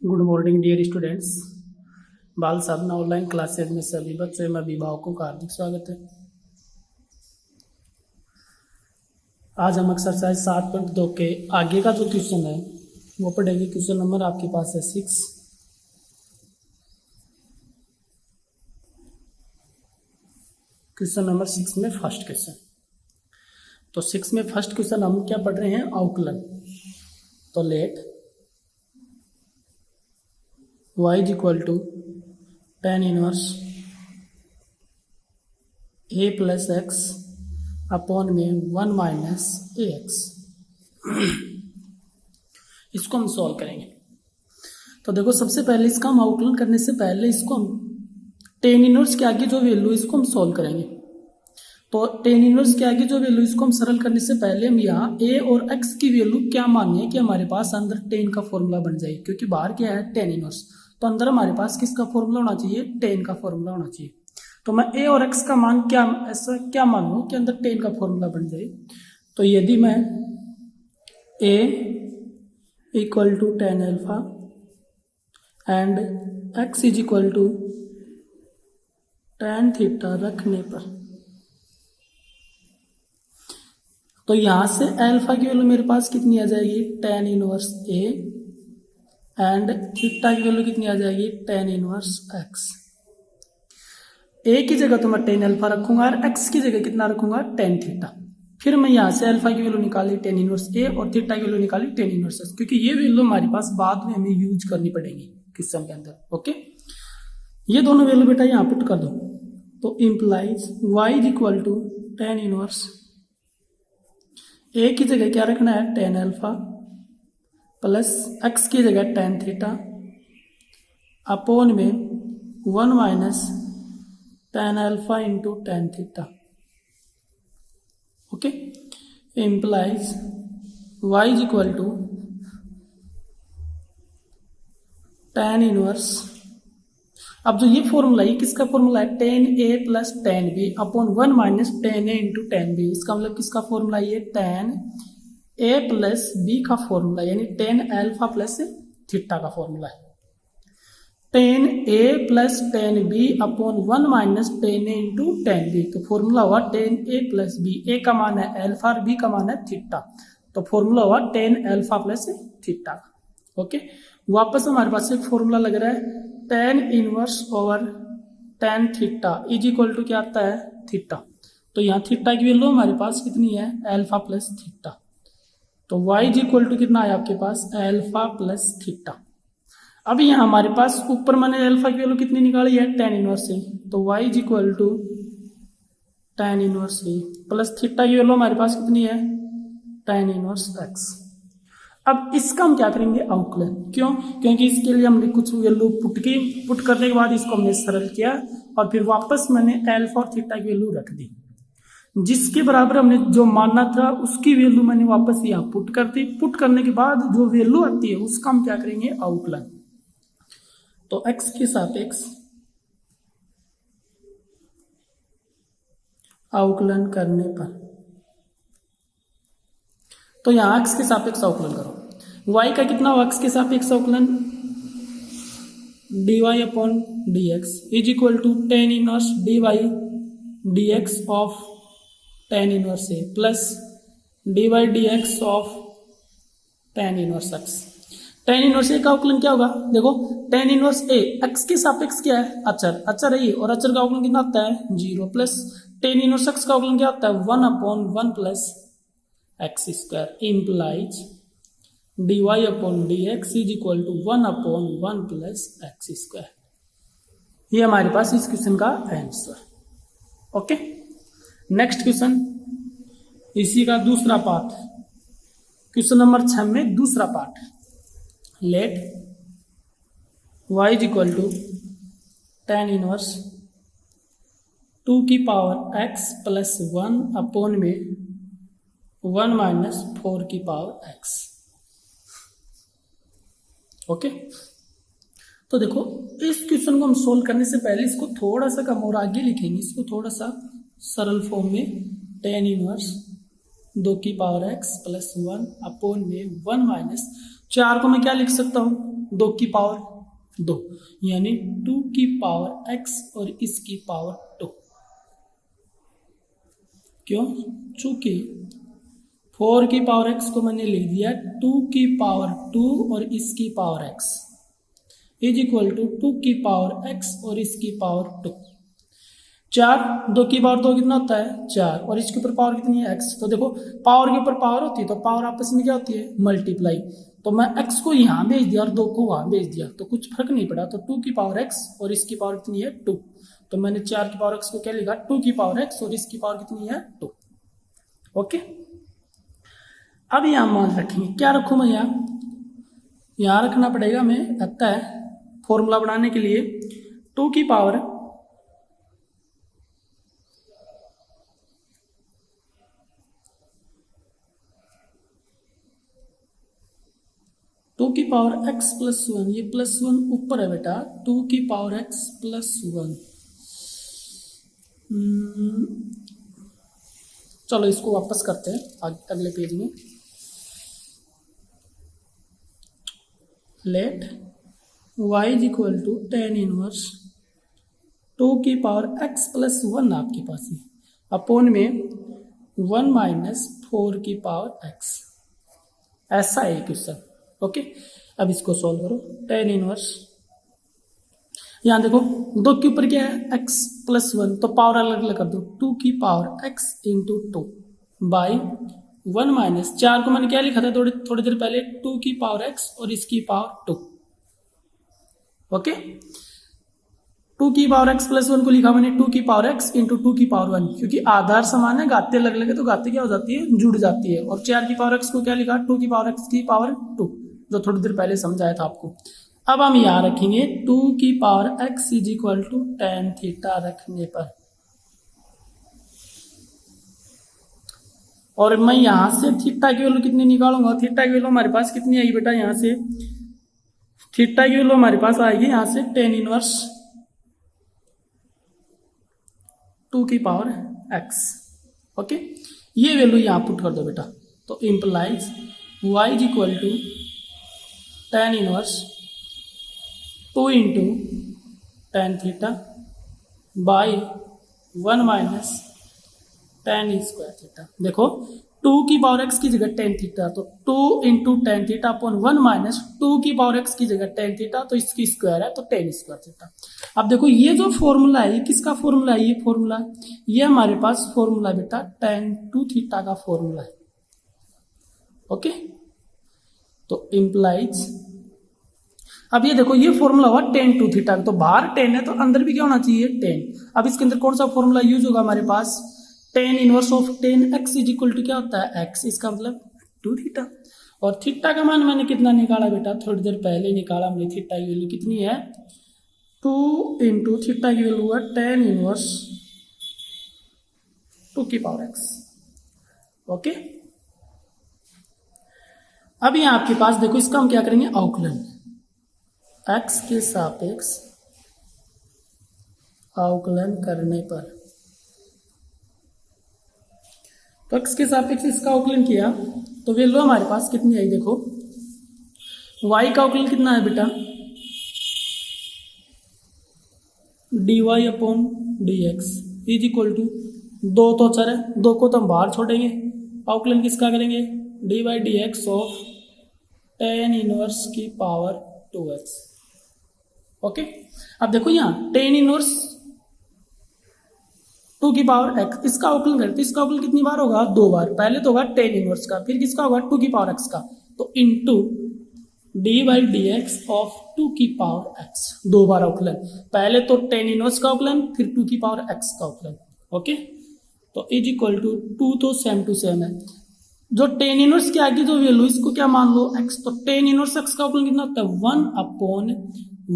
Good morning dear students. बाल साधना online classes में सभी बच्चों एवं अभिभावकों का हार्दिक स्वागत है। आज हम एक्सरसाइज 7.2 के आगे का जो क्वेश्चन है वो पढ़ेंगे। क्वेश्चन नंबर आपके पास है 6। क्वेश्चन नंबर 6 में फर्स्ट क्वेश्चन। तो 6 में फर्स्ट क्वेश्चन हम क्या पढ़ रहे हैं? अवकलन। तो let y is equal to tan inverse a plus X upon में 1 माइनस ए एक्स। इसको हम सॉल्व करेंगे। तो देखो, सबसे पहले इसका हम अवकलन करने से पहले इसको हम tan इनवर्स के आगे जो वैल्यू इसको हम सॉल्व करेंगे। तो tan इनवर्स के आगे जो वैल्यू इसको हम सरल करने से पहले हम यहाँ a और x की वैल्यू क्या मानिए कि हमारे पास अंदर tan का फॉर्मूला बन जाए, क्योंकि बाहर क्या है tan इनवर्स। तो अंदर हमारे पास किसका फॉर्मूला होना चाहिए? tan का फॉर्मूला होना चाहिए। तो मैं a और x का मान क्या ऐसा क्या मान लूँ कि अंदर tan का फॉर्मूला बन जाए। तो यदि मैं a equal to tan alpha and x is equal to tan theta रखने पर, तो यहां से अल्फा की वैल्यू मेरे पास कितनी आ जाएगी? tan inverse a and theta की वैल्यू कितनी आ जाएगी? tan inverse x। a की जगह तो मैं tan अल्फा रखूंगा और x की जगह कितना रखूंगा? tan theta. फिर मैं यहां से अल्फा की वैल्यू निकाली tan इनवर्स a और थीटा की वैल्यू निकाली tan इनवर्स x, क्योंकि ये वैल्यू हमारे पास बाद में हमें यूज करनी पड़ेगी क्वेश्चन के अंदर। ओके, ये दोनों वैल्यू बेटा यहाँ पुट कर दो। तो implies y is equal to tan inverse a की जगह क्या रखना है? tan अल्फा प्लस x की जगह tan थीटा अपॉन में 1 minus tan alpha into tan theta. Okay, implies y is equal to tan inverse. अब जो ये फॉर्मूला है, किसका फॉर्मूला है? tan a plus tan b upon 1 minus tan a into tan b। इसका मतलब किसका फॉर्मूला है? ये tan a प्लस b का फॉर्मूला, यानी tan अल्फा प्लस थीटा का फॉर्मूला है। tan a plus tan b upon 1 minus tan a into tan b। तो फॉर्मूला हुआ tan a plus b। a का मान है अल्फा और b का मान है थीटा, तो फॉर्मूला हुआ tan alpha plus theta. Okay, वापस हमारे पास एक फॉर्मूला लग रहा है tan inverse over tan theta is equal to क्या आता है? थीटा। तो यहाँ थीटा की वैल्यू हमारे पास कितनी है? Alpha plus theta. तो y इज इक्वल टू कितना है आपके पास? Alpha plus theta. अब यहाँ हमारे पास ऊपर मैंने अल्फा की वैल्यू कितनी निकाली है? tan इनवर्स से। तो y is equal to tan inverse से प्लस थीटा की वैल्यू हमारे पास कितनी है? tan inverse x। अब इसका हम क्या करेंगे? अवकलन। क्यों? क्योंकि इसके लिए हमने कुछ वैल्यू पुट करने के बाद इसको हमने सरल किया और फिर वापस मैंने अल्फा और थीटा की वैल्यू रख दी। जिसके बराबर हमने जो मानना था उसकी वैल्यू मैंने वापस यहाँ पुट कर दी। पुट करने के बाद जो वैल्यू आती है उसका हम क्या करेंगे? अवकलन। तो x के सापेक्ष अवकलन करने पर, तो यहाँ x के सापेक्ष अवकलन करो। y का कितना हो? x के सापेक्ष अवकलन dy upon dx is equal to tan inverse dy dx of tan inverse a plus dy dx of tan inverse x। tan inverse a का अवकलन क्या होगा? देखो, tan इनवर्स a x के सापेक्ष क्या है? अचर है ये, और अचर का अवकलन कितना आता है? 0 प्लस tan इनवर्स x का अवकलन क्या होता है? 1 upon 1 plus x square implies dy upon dx is equal to 1 upon 1 plus x square. ये हमारे पास इस क्वेश्चन का आंसर। ओके, नेक्स्ट क्वेश्चन, इसी का दूसरा पार्ट, क्वेश्चन नंबर 6 में दूसरा part. Let y is equal to tan inverse 2 की पावर x प्लस 1 अपॉन में 1 माइनस 4 की पावर x। ओके, तो देखो, इस क्वेश्चन को हम सोल्व करने से पहले इसको थोड़ा सा कम और आगे लिखेंगे। इसको थोड़ा सा सरल फॉर्म में tan इनवर्स 2 की पावर x प्लस 1 अपॉन में 1 माइनस 4 को मैं क्या लिख सकता हूँ? 2 की पावर 2, यानी 2 की पावर x और इसकी पावर 2। क्यों? चूंकि 4 की पावर x को मैंने लिख दिया 2 की पावर 2 और इसकी power x is equal to 2 की पावर x और इसकी पावर 2। 4, 2 की पावर 2 कितना होता है 4, और इसके ऊपर पावर कितनी है x। तो देखो पावर के ऊपर पावर होती है तो पावर आपस में क्या होती है मल्टीप्लाई। तो मैं x को यहाँ भेज दिया और 2 को वहाँ भेज दिया तो कुछ फर्क नहीं पड़ा। तो 2 की पावर x और इसकी पावर कितनी है 2। तो मैंने 4 की पावर x को क्या लिखा 2 की पावर x और इसकी पावर कितनी है 2। ओके, अब यहाँ मान रखेंगे, क्या रखूँ मैं यहाँ रखना पड़ेगा हमें लगता है फॉर्मूला बनाने के लिए 2 की पावर x प्लस 1, ये प्लस 1 ऊपर है बेटा, 2 की पावर x प्लस 1। चलो इसको वापस करते हैं अगले पेज में। Let y is equal to tan inverse 2 की पावर x प्लस 1 आपके पास है अपॉन में 1 माइनस 4 की पावर x। ऐसा है क्वेश्चन। ओके, अब इसको सॉल्व करो। टेन इनवर्स, यहाँ देखो 2 के ऊपर क्या है x प्लस 1, तो पावर अलग अलग कर दो, 2 की power x into 2 by 1 minus 4 को मैंने क्या लिखा था थोड़ी देर पहले 2 की पावर x और इसकी पावर 2। ओके, 2 की पावर x प्लस 1 को लिखा मैंने 2 की पावर x इंटू 2 की पावर 1, क्योंकि आधार समान है, गाते अलग अलग है तो गाते क्या हो जाती है जुड़ जाती है। और 4 की पावर x को क्या लिखा 2 की पावर x की पावर 2, जो थोड़ी देर पहले समझाया था आपको। अब हम यहाँ रखेंगे 2 की power x is equal to tan theta रखने पर, और मैं यहां से थीटा की वैल्यू कितनी निकालूंगा, थीटा की वैल्यू हमारे पास कितनी आएगी बेटा, यहां से थीटा की वैल्यू हमारे पास आएगी यहां से टेन इनवर्स 2 की पावर x। ओके, ये वैल्यू यहां पुट कर दो बेटा, तो implies y is equal to tan inverse 2 into tan theta by 1 minus tan square theta. देखो 2 की पावर x की जगह टेन थीटा, तो 2 into tan theta upon 1 minus 2 की पावर x की जगह टेन थीटा, तो इसकी स्क्वायर है तो टेन स्क्वायर थीटा। अब देखो ये जो फॉर्मूला है किसका फॉर्मूला है, ये फॉर्मूला ये हमारे पास फॉर्मूला बेटा टेन टू थीटा का फॉर्मूला है। ओके, तो इम्प्लाइज, अब ये देखो ये फॉर्मूला हुआ टेन टू थीटा, तो बाहर 10 है तो अंदर भी क्या होना चाहिए 10। अब इसके अंदर कौन सा फॉर्मूला यूज होगा हमारे पास, tan inverse of tan x is equal to क्या होता है x, इसका मतलब 2 थीटा। और थीटा का मान मैंने कितना निकाला बेटा, थोड़ी देर पहले निकाला हमने, थीटा की वैल्यू कितनी है 2 इंटू थीटा की वैल्यू है टेन इनवर्स 2 की पावर x। ओके, अब यहाँ आपके पास देखो इसका हम क्या करेंगे अवकलन, x के सापेक्ष अवकलन करने पर, तो x के सापेक्ष इसका अवकलन किया तो वैल्यू हमारे पास कितनी आई, देखो y का अवकलन कितना है बेटा dy upon D X is equal to 2 तो चर है, 2 को तो हम बाहर छोड़ेंगे, अवकलन किसका करेंगे D by D x of tan inverse की पावर 2x। ओके, अब देखो यहाँ टेन इनवर्स 2 की पावर x, इसका अवकलन करें तो इसका अवकलन कितनी बार होगा 2 बार, पहले तो होगा टेन इनवर्स का, फिर किसका होगा 2 की पावर x का, तो into D by D x of 2 की पावर x, 2 बार अवकलन, पहले तो टेन इनवर्स का अवकलन फिर 2 की पावर x का अवकलन। ओके, तो इज इक्वल टू 2 तो सेम टू सेम है, जो टेन इनवर्स के आगे जो वैल्यू इसको क्या मान लो x, तो टेन इनवर्स x का अवकलन कितना होता है 1 अपॉन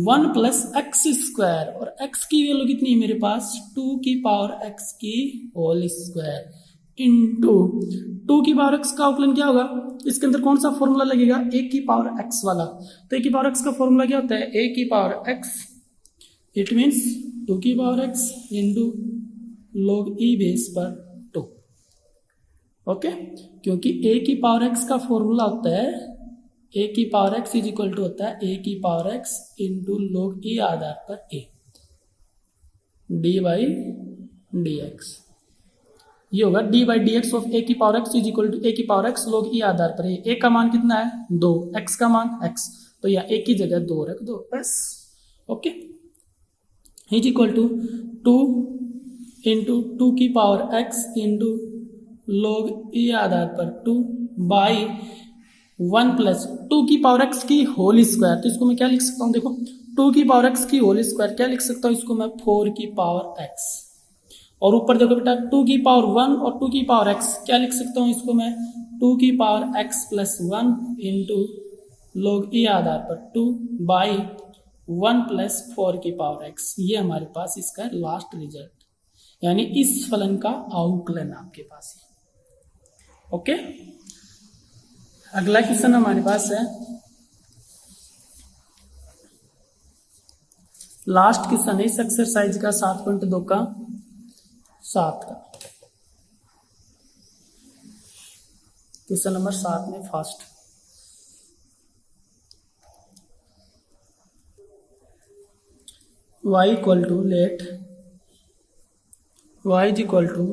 1 प्लस एक्स स्क्वायर, और x की वैल्यू कितनी है मेरे पास 2 की पावर x की होल स्क्वायर इंटू 2 की पावर x का अवकलन क्या होगा, इसके अंदर कौन सा फॉर्मूला लगेगा a की पावर x वाला, तो a की पावर x का फॉर्मूला क्या होता है a की पावर x, इट मीन्स 2 की power x into log e base पर 2। ओके, क्योंकि a की पावर x का फॉर्मूला होता है ए की power x is equal to होता है ए की power x into log e आधार पर a d by D x. ये होगा d by D x of a की power x is equal to a की पावर एक्स log e आधार पर ए का मान कितना है 2, एक्स का मान x, तो यहाँ ए की जगह 2 रख दो बस। Okay, is equal to 2 into 2 की power x into log e आधार पर 2 बाई 1 प्लस 2 की पावर एक्स की होल स्क्वायर। तो इसको मैं क्या लिख सकता हूँ, देखो 2 की पावर एक्स की होल स्क्वायर क्या लिख सकता हूँ, इसको मैं 4 की पावर एक्स, और ऊपर देखो बेटा 2 की पावर 1 और 2 की पावर x क्या लिख सकता हूँ, इसको मैं 2 की power x plus 1 into log e आधार पर 2 बाई 1 प्लस 4 की पावर x। ये हमारे पास इसका लास्ट रिजल्ट, यानी इस फलन का आउटलाइन आपके पास है। ओके, अगला क्वेश्चन हमारे पास है, लास्ट क्वेश्चन है इस एक्सरसाइज का 7.2 का 7 का क्वेश्चन नंबर 7 में first y equal to let y is equal to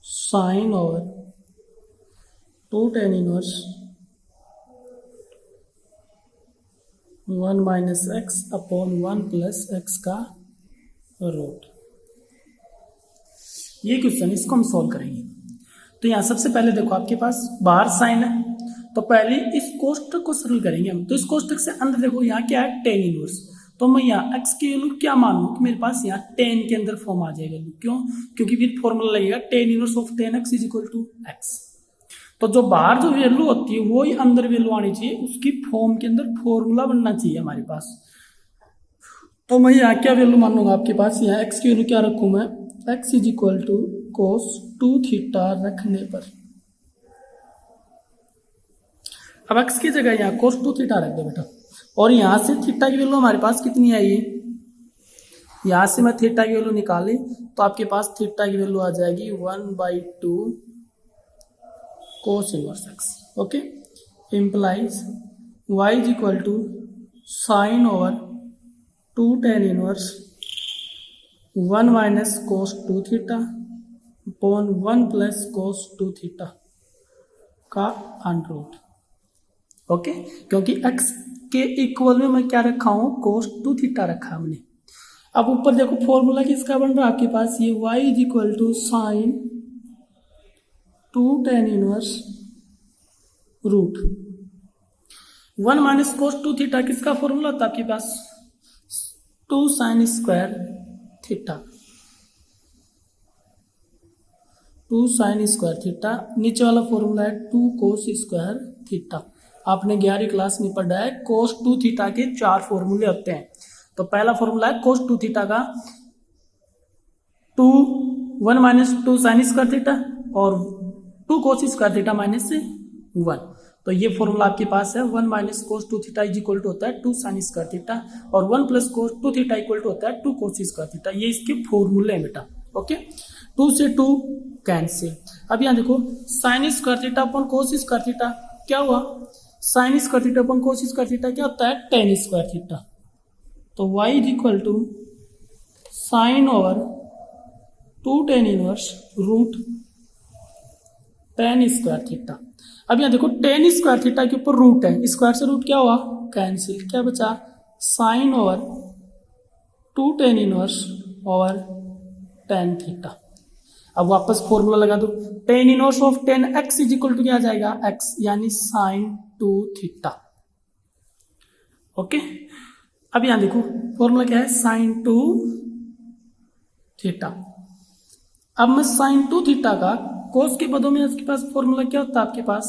sine over 2 tan inverse 1 minus X upon 1 plus X का रूट। ये क्वेश्चन इसको हम सॉल्व करेंगे। तो यहाँ सबसे पहले देखो आपके पास बाहर साइन है, तो पहले इस कोष्टक को सरल करेंगे हम। तो इस कोष्टक से अंदर देखो यहाँ क्या है tan इनवर्स, तो मैं यहाँ x की वैल्यू क्या मान लूँ कि मेरे पास यहाँ tan के अंदर फॉर्म आ जाएगा। क्यों, क्योंकि फिर फॉर्मूला लगेगा tan inverse of tan x is equal to x। तो जो बाहर जो वैल्यू होती है वो ही अंदर वैल्यू आनी चाहिए, उसकी फॉर्म के अंदर फॉर्मूला बनना चाहिए हमारे पास। तो मैं यहाँ क्या वैल्यू मान लूंगा आपके पास, यहाँ x की वैल्यू क्या रखूँ मैं, x is equal to cos 2 theta रखने पर, अब x की जगह यहाँ कोस 2 थीटा रख दो बेटा, और यहाँ से थीटा की वैल्यू हमारे पास कितनी आई है, यहाँ से मैं थीटा की वैल्यू निकाली तो आपके पास थीटा की वैल्यू आ जाएगी 1/2 cos inverse x। Okay, implies y is equal to sine over 2 tan inverse 1 minus cos 2 theta upon 1 plus cos 2 theta का अंडर रूट। ओके, क्योंकि x के इक्वल में मैं क्या रखा हूं, कोस 2 थीटा रखा हमने। अब ऊपर देखो फॉर्मूला किसका बन रहा है आपके पास, ये y is equal to sine 2 tan inverse root 1 minus cos 2 theta किसका फॉर्मूला था आपके पास, 2 sine square theta, 2 sine square theta, नीचे वाला फॉर्मूला है 2 कोस स्क्वायर थीटा। आपने 11वीं क्लास में पढ़ा है कोस 2 थीटा के 4 फॉर्मूले होते हैं। तो पहला फॉर्मूला है कोस 2 थीटा का 1 माइनस 2 साइन स्क्वायर थीटा और 2 कोस स्क्वायर थीटा माइनस 1। तो ये फॉर्मूला आपके पास है 1 minus cos 2 theta is equal to होता है 2 साइन स्क्वायर थीटा और 1 plus cos 2 theta equal to होता है 2 कोस स्क्वायर थीटा। ये इसके फॉर्मूले हैं बेटा। ओके, 2 से 2 कैंसिल। अब यहाँ देखो sine square theta upon cos square theta क्या हुआ, sine square theta upon cos square theta क्या होता है, टेन स्क्वायर थीटा। तो y is equal to sine over 2 tan inverse root tan square theta. अब यहाँ देखो टेन स्क्वायर थीटा के ऊपर रूट है, स्क्वायर से रूट क्या हुआ, कैंसिल, क्या बचा, sine over 2 tan inverse over tan theta. अब वापस फॉर्मूला लगा दो, tan inverse of tan x is equal to क्या आ जाएगा, एक्स, यानी साइन 2 थीटा। ओके, अब यहां देखो फॉर्मूला क्या है, साइन 2 थीटा। अब मैं साइन 2 थीटा का कोस के पदों में आपके पास फॉर्मूला क्या होता है, आपके पास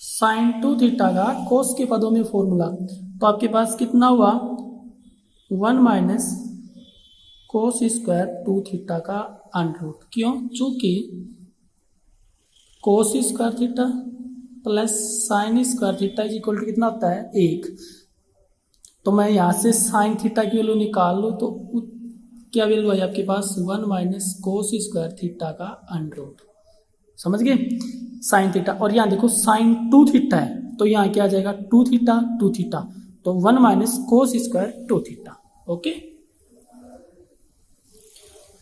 साइन 2 थीटा का कोस के पदों में फॉर्मूला, तो आपके पास कितना हुआ, 1 माइनस कोस स्क्वायर 2 थीटा का अंडर रूट। क्यों, चूंकि cos square theta plus sine square theta is equal to कितना होता है, 1। तो मैं यहां से साइन थीटा की वैल्यू निकाल लूँ तो क्या वैल्यू आई आपके पास, 1 माइनस कोस स्क्वायर थीटा का अंडर रूट। समझ गए, साइन थीटा, और यहाँ देखो साइन 2 थीटा है तो यहाँ क्या आ जाएगा 2 थीटा 2 थीटा, तो 1 minus cos square 2 theta. Okay,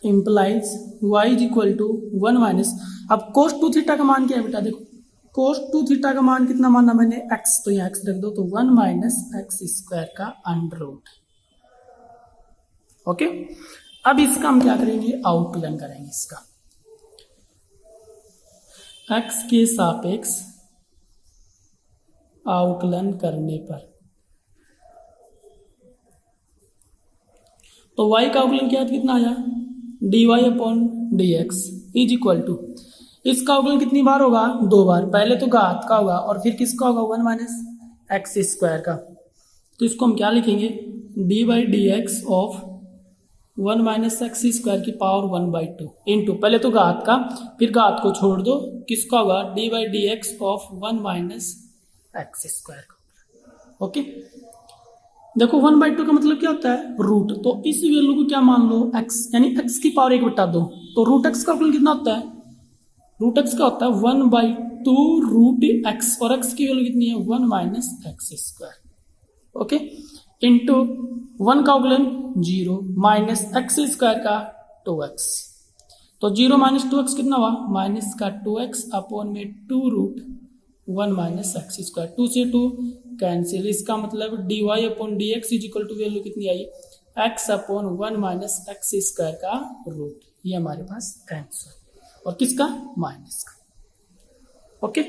implies y is equal to 1 minus, अब कोस 2 थीटा का मान क्या है बेटा, देखो कोस 2 थीटा का मान कितना माना मैंने x, तो यहाँ x रख दो, तो 1 माइनस एक्स स्क्वायर का अंडर रूट। ओके, अब इसका हम क्या करेंगे, आउटलाइन करेंगे इसका, x के सापेक्ष आउटलाइन करने पर, तो y का आउटलाइन क्या कितना आया, dy upon D X is equal to, इसका अवकलन कितनी बार होगा, 2 बार, पहले तो घात का होगा और फिर किसका होगा 1 माइनस एक्स स्क्वायर का, तो इसको हम क्या लिखेंगे D by D x of 1 minus X square की पावर 1/2 इंटू, पहले तो घात का फिर घात को छोड़ दो, किसका होगा d by D x of 1 minus X square का। ओके, देखो 1/2 का मतलब क्या होता है रूट, तो इस वैल्यू को क्या मान लो x, यानी x की पावर 1/2, तो रूट x का अवकलन कितना होता है, रूट x का होता है 1/2 रूट x, और x की वैल्यू कितनी है 1 minus X square. Okay, into 1 का अवकलन 0 माइनस एक्स स्क्वायर का 2x, तो 0 माइनस 2x कितना हुआ माइनस का 2x अपॉन में 2 रूट 1 माइनस एक्स स्क्वायर, 2 से 2 कैंसिल, इसका मतलब D Y upon D X is equal to value कितनी आई x upon 1 minus X square का रूट, ये हमारे पास आंसर, और किसका माइनस का। ओके,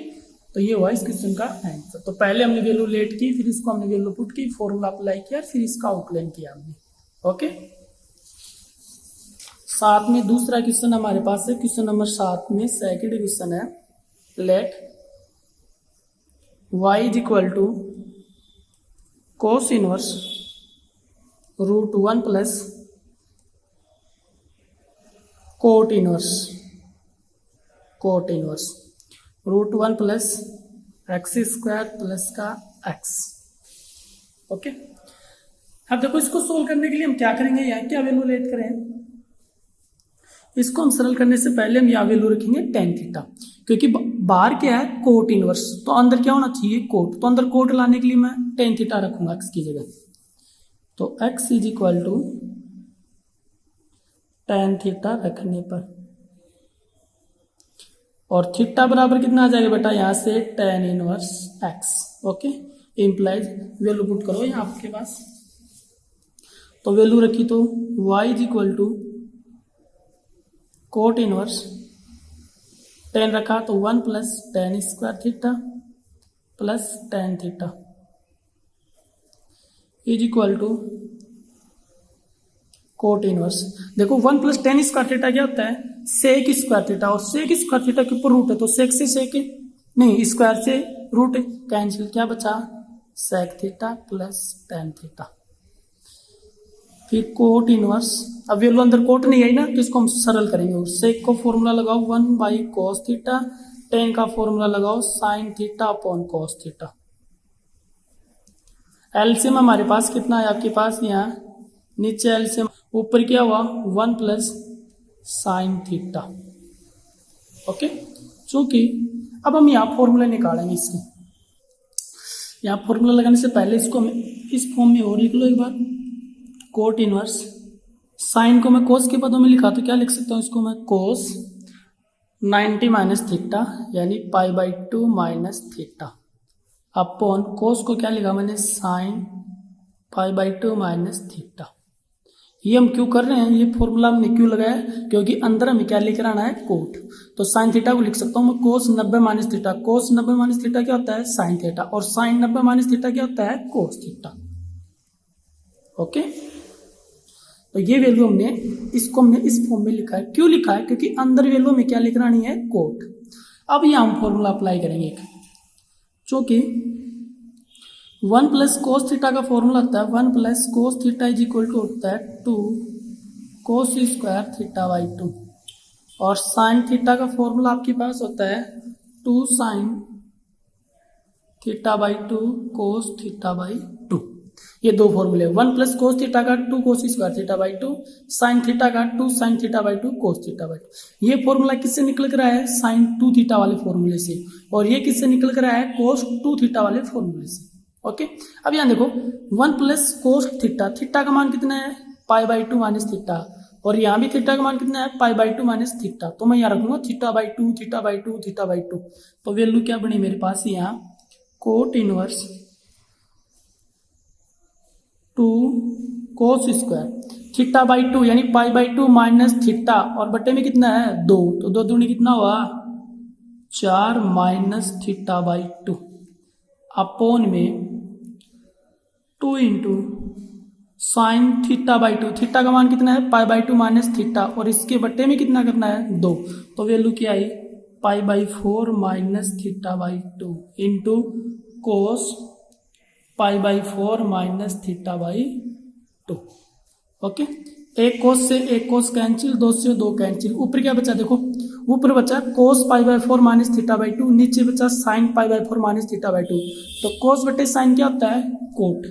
तो ये हुआ इस क्वेश्चन का आंसर। तो पहले हमने वैल्यू लेट की, फिर इसको हमने वैल्यू पुट की, फॉर्मूला अप्लाई किया, फिर इसका आउटलाइन किया हमने। ओके, साथ में दूसरा क्वेश्चन हमारे पास है, क्वेश्चन नंबर 7 में सेकंड क्वेश्चन है, let y is equal to cos inverse root 1 plus cot inverse root 1 plus x square plus का x। ओके, अब देखो इसको सोल्व करने के लिए हम क्या करेंगे, यहाँ क्या वैल्यू लेट करें, इसको हम सरल करने से पहले हम यहाँ वैल्यू रखेंगे tan थीटा, क्योंकि बाहर क्या है कोट इनवर्स, तो अंदर क्या होना चाहिए कोट, तो अंदर कोट लाने के लिए मैं tan थीटा रखूंगा x की जगह, तो x is equal to tan theta रखने पर, और थीटा बराबर कितना आ जाएगा बेटा यहाँ से tan inverse x। Okay, implies value put करो यहाँ आपके पास, तो वैल्यू रखी तो y is equal to cot inverse tan रखा तो 1 plus tan square theta plus tan theta is equal to cot inverse, देखो 1 प्लस tan स्क्वायर थीटा क्या होता है सेक स्क्वायर थीटा, और सेक स्क्वायर थीटा के ऊपर रूट है, तो सेक से सेक नहीं स्क्वायर से रूट कैंसिल, क्या बचा sec theta plus tan theta, फिर कोट इनवर्स, अब वैल्यू अंदर कोट नहीं आई ना, तो इसको हम सरल करेंगे, सेक को फॉर्मूला लगाओ 1 बाई कॉस थीटा, tan का फॉर्मूला लगाओ sine theta upon cos theta, LCM हमारे पास कितना है आपके पास, यहाँ नीचे एलसीएम, ऊपर क्या हुआ 1 प्लस साइन थीटा। ओके, चूंकि अब हम यहाँ फॉर्मूला निकालेंगे इसके, यहाँ फॉर्मूला लगाने से पहले इसको हम इस फॉर्म में और लिख लो एक बार, कोट इनवर्स, साइन को मैं कोस के पदों में लिखा तो क्या लिख सकता हूँ, इसको मैं कोस 90 माइनस थीटा यानी π/2 माइनस थीटा अपॉन कोस को क्या लिखा मैंने साइन π/2 माइनस थीटा। ये हम क्यों कर रहे हैं, ये फॉर्मूला हमने क्यों लगाया, क्योंकि अंदर हमें क्या लेकर आना है कोट, तो साइन थीटा को लिख सकता हूँ मैं कोस 90 माइनस थीटा, कोस 90 माइनस थीटा क्या होता है साइन थीटा, और साइन 90 माइनस थीटा क्या होता है कोस थीटा। ओके, तो ये वैल्यू हमने इसको हमने इस फॉर्म में लिखा है, क्यों लिखा है, क्योंकि अंदर वैल्यू में क्या लिख आनी है कोट। अब यहाँ हम फॉर्मूला अप्लाई करेंगे, चूंकि 1 प्लस कोस थीटा का फॉर्मूला होता है 1 plus cos theta is equal to होता है 2 कोस स्क्वायर थीटा बाई 2, और साइन थीटा का फॉर्मूला आपके पास होता है 2 sine theta by 2 cos theta by 2। ये दो फॉर्मूले, 1 प्लस कोस थीटा का 2 कोस square theta by 2, sine theta का 2 sine theta by 2 cos theta by 2। ये फॉर्मूला किससे निकल कर आया है? साइन 2 थीटा वाले फॉर्मूले से। और ये किससे निकल कर आया है? कोस 2 थीटा वाले फॉर्मूले से। ओके, अब यहाँ देखो 1 प्लस कोस थीटा, थीटा का मान कितना है? Pi by 2 minus theta. और यहाँ भी थीटा का मान कितना है? Pi by 2 minus theta. तो मैं यहाँ रखूंगा theta by 2 theta by 2 theta by 2। तो वैल्यू क्या बनी मेरे पास यहाँ? Cot inverse 2 cos square theta by 2 यानी पाई बाई 2 माइनस थीटा, और बटे में कितना है? 2। तो 2 दूनी कितना हुआ? 4 माइनस थीटा बाई 2 अपोन में 2 into sine theta by 2। Theta का मान कितना है? पाई बाई 2 माइनस थीटा, और इसके बट्टे में कितना करना है? 2। तो वैल्यू क्या आई? Pi by 4 minus theta by 2 into cos pi by 4 minus theta by 2। Okay, एक कोस से एक कोस कैंसिल, 2 से 2 कैंसिल। ऊपर क्या बचा? देखो ऊपर बचा cos pi by 4 minus theta by 2, नीचे बचा sine pi by 4 minus theta by 2। तो कोस बटे साइन क्या होता है? कोट।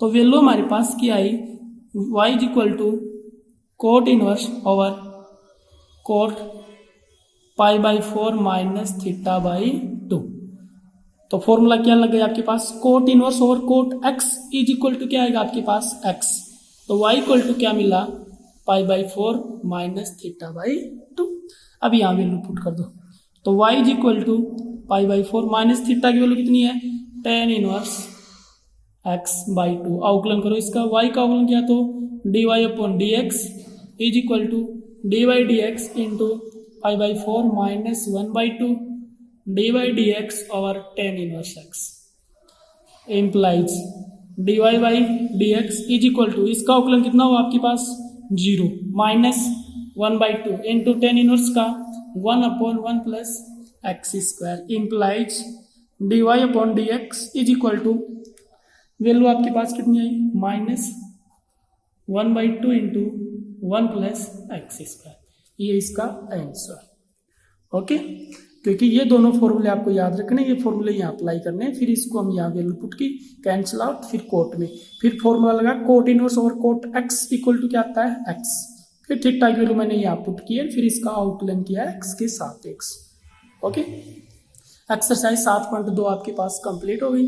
तो वैल्यू हमारे पास क्या आई? y is equal to cot inverse over cot pi by 4 minus theta by 2। तो फॉर्मूला क्या लग गया आपके पास? Cot inverse over cot x is equal to क्या आएगा आपके पास? x। तो y इक्वल टू क्या मिला? Pi by 4 minus theta by 2। अब यहाँ वैल्यू पुट कर दो। तो y is equal to pi by 4 minus theta की वैल्यू कितनी है? Ten inverse x by 2। अवकलन करो इसका, y का अवकलन किया तो dy upon D X is equal to D Y D X into pi by 4 minus 1 by 2 D Y D X over tan inverse x implies D Y by D X is equal to, इसका अवकलन कितना हुआ आपके पास? 0 minus 1 by 2 into tan inverse का 1 upon 1 plus x square implies D Y upon D X is equal to, value आपके पास कितनी आई? Minus 1 by 2 into 1 plus x square. ये इसका आंसर। ओके, क्योंकि ये दोनों फॉर्मूले आपको याद रखने, ये फॉर्मूले यहाँ अप्लाई करने हैं। फिर इसको हम यहाँ वैल्यू पुट की, कैंसिल आउट, फिर कोट में, फिर फॉर्मूला लगा cot inverse over cot X equal to क्या आता है? एक्स। फिर थीटा की वैल्यू मैंने यहाँ पुट की है, फिर इसका आउटलाइन किया है एक्स के साथ एक्स। ओके, एक्सरसाइज 7.2 आपके पास कंप्लीट हो गई।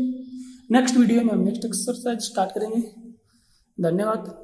नेक्स्ट वीडियो में हम नेक्स्ट एक्सरसाइज स्टार्ट करेंगे। धन्यवाद।